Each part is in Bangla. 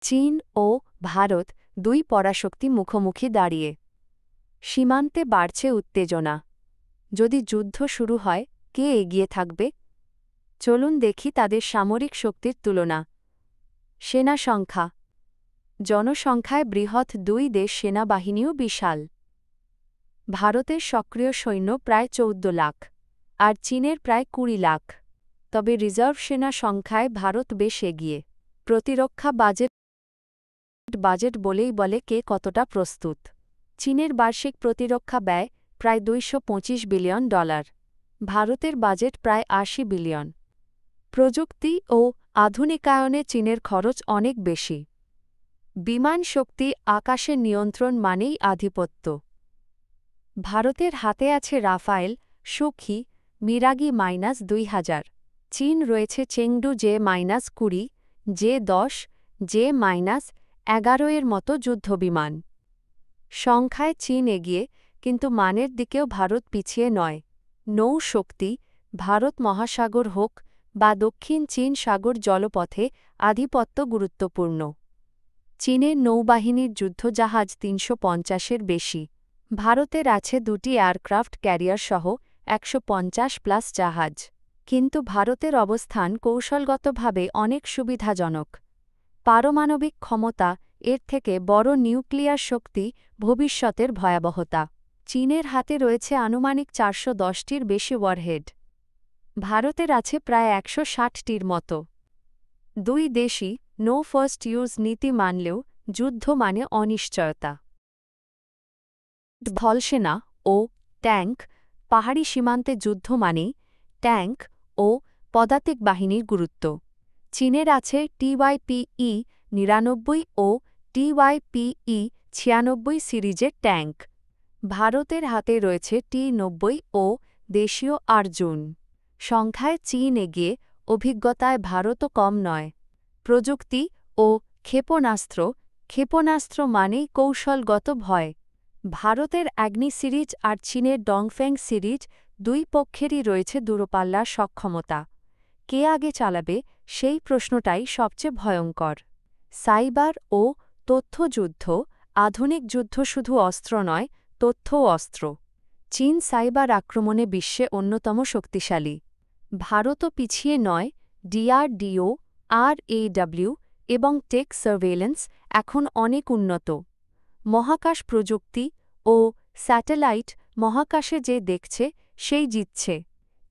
চীন ও ভারত দুই পরাশক্তি মুখোমুখি দাঁড়িয়ে। সীমান্তে বাড়ছে উত্তেজনা। যদি যুদ্ধ শুরু হয়, কে এগিয়ে থাকবে? চলুন দেখি তাদের সামরিক শক্তির তুলনা। সেনা সংখ্যা। জনসংখ্যায় বৃহৎ দুই দেশ, সেনাবাহিনীও বিশাল। ভারতের সক্রিয় সৈন্য প্রায় ১৪ লাখ, আর চীনের প্রায় ২০ লাখ। তবে রিজার্ভ সেনা সংখ্যায় ভারত বেশ এগিয়ে। প্রতিরক্ষা বাজেট বলেই বলে কে কতটা প্রস্তুত। চীনের বার্ষিক প্রতিরক্ষা ব্যয় প্রায় $২২৫ বিলিয়ন, ভারতের বাজেট প্রায় ৮০ বিলিয়ন। প্রযুক্তি ও আধুনিকায়নে চীনের খরচ অনেক বেশি। বিমান শক্তি, আকাশের নিয়ন্ত্রণ মানেই আধিপত্য। ভারতের হাতে আছে রাফায়েল, সুখি, মিরাগি -২০০০। চীন রয়েছে চেংডু জে-20, জে-10, জে-11 এর মতো যুদ্ধবিমান। সংখ্যায় চীন এগিয়ে, কিন্তু মানের দিকেও ভারত পিছিয়ে নয়। নৌ শক্তি, ভারত মহাসাগর হোক বা দক্ষিণ চীন সাগর জলপথে আধিপত্য গুরুত্বপূর্ণ। চীনের নৌবাহিনীর যুদ্ধজাহাজ ৩৫০-এর বেশি। ভারতের আছে দুটি এয়ারক্রাফট ক্যারিয়ার সহ ১৫০+ জাহাজ। কিন্তু ভারতের অবস্থান কৌশলগতভাবে অনেক সুবিধাজনক। পারমাণবিক ক্ষমতা, এর থেকে বড় নিউক্লিয়ার শক্তি, ভবিষ্যতের ভয়াবহতা। চীনের হাতে রয়েছে আনুমানিক ৪১০টির বেশি ওয়ারহেড। ভারতের আছে প্রায় ১৬০টির মতো। দুই দেশই নো ফার্স্ট ইউজ নীতি মানলেও যুদ্ধ মানে অনিশ্চয়তা। স্থলসেনা ও ট্যাঙ্ক। পাহাড়ি সীমান্তে যুদ্ধ মানেই ট্যাঙ্ক ও পদাতিক বাহিনীর গুরুত্ব। চীনের আছে TYPE-৯৯ ও TYPE-৯৬ সিরিজের ট্যাঙ্ক। ভারতের হাতে রয়েছে T-90 ও দেশীয় অর্জুন। সংখ্যায় চীন এগিয়ে, অভিজ্ঞতায় ভারতও কম নয়। প্রযুক্তি ও ক্ষেপণাস্ত্র। ক্ষেপণাস্ত্র মানেই কৌশলগত ভয়। ভারতের অ্যাগ্নি সিরিজ আর চীনের ডংফেং সিরিজ, দুই পক্ষেরই রয়েছে দূরপাল্লার সক্ষমতা। কে আগে চালাবে, সেই প্রশ্নটাই সবচেয়ে ভয়ঙ্কর। সাইবার ও তথ্যযুদ্ধ। আধুনিক যুদ্ধ শুধু অস্ত্র নয়, তথ্যও অস্ত্র। চীন সাইবার আক্রমণে বিশ্বে অন্যতম শক্তিশালী। ভারতও পিছিয়ে নয়। DRDO, RAW এবং টেক সার্ভেলেন্স এখন অনেক উন্নত। মহাকাশ প্রযুক্তি ও স্যাটেলাইট। মহাকাশে যে দেখছে, সেই জিতছে।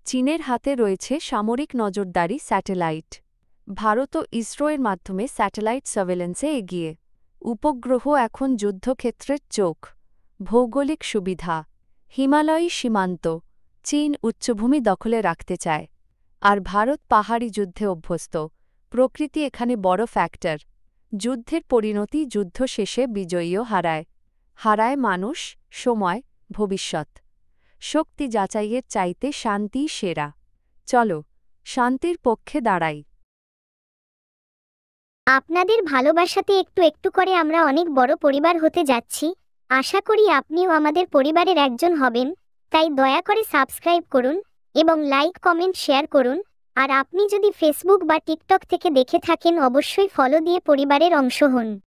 চীনের হাতে রয়েছে সামরিক নজরদারি স্যাটেলাইট। ভারতও ইসরোয়ের মাধ্যমে স্যাটেলাইট সার্ভেলেন্সে এগিয়ে। উপগ্রহ এখন যুদ্ধক্ষেত্রের চোখ। ভৌগোলিক সুবিধা। হিমালয়ী সীমান্ত। চীন উচ্চভূমি দখলে রাখতে চায়, আর ভারত পাহাড়ি যুদ্ধে অভ্যস্ত। প্রকৃতি এখানে বড় ফ্যাক্টর। যুদ্ধের পরিণতি, যুদ্ধ শেষে বিজয়ীও হারায়। হারায় মানুষ, সময়, ভবিষ্যৎ। শক্তি যাচাইয়ের চাইতে শান্তিই সেরা। চলো, শান্তির পক্ষে দাঁড়াই। আপনাদের ভালোবাসাতে একটু একটু করে আমরা অনেক বড় পরিবার হতে যাচ্ছি। আশা করি আপনিও আমাদের পরিবারের একজন হবেন। তাই দয়া করে সাবস্ক্রাইব করুন এবং লাইক, কমেন্ট, শেয়ার করুন। আর আপনি যদি ফেসবুক বা টিকটক থেকে দেখে থাকেন, অবশ্যই ফলো দিয়ে পরিবারের অংশ হন।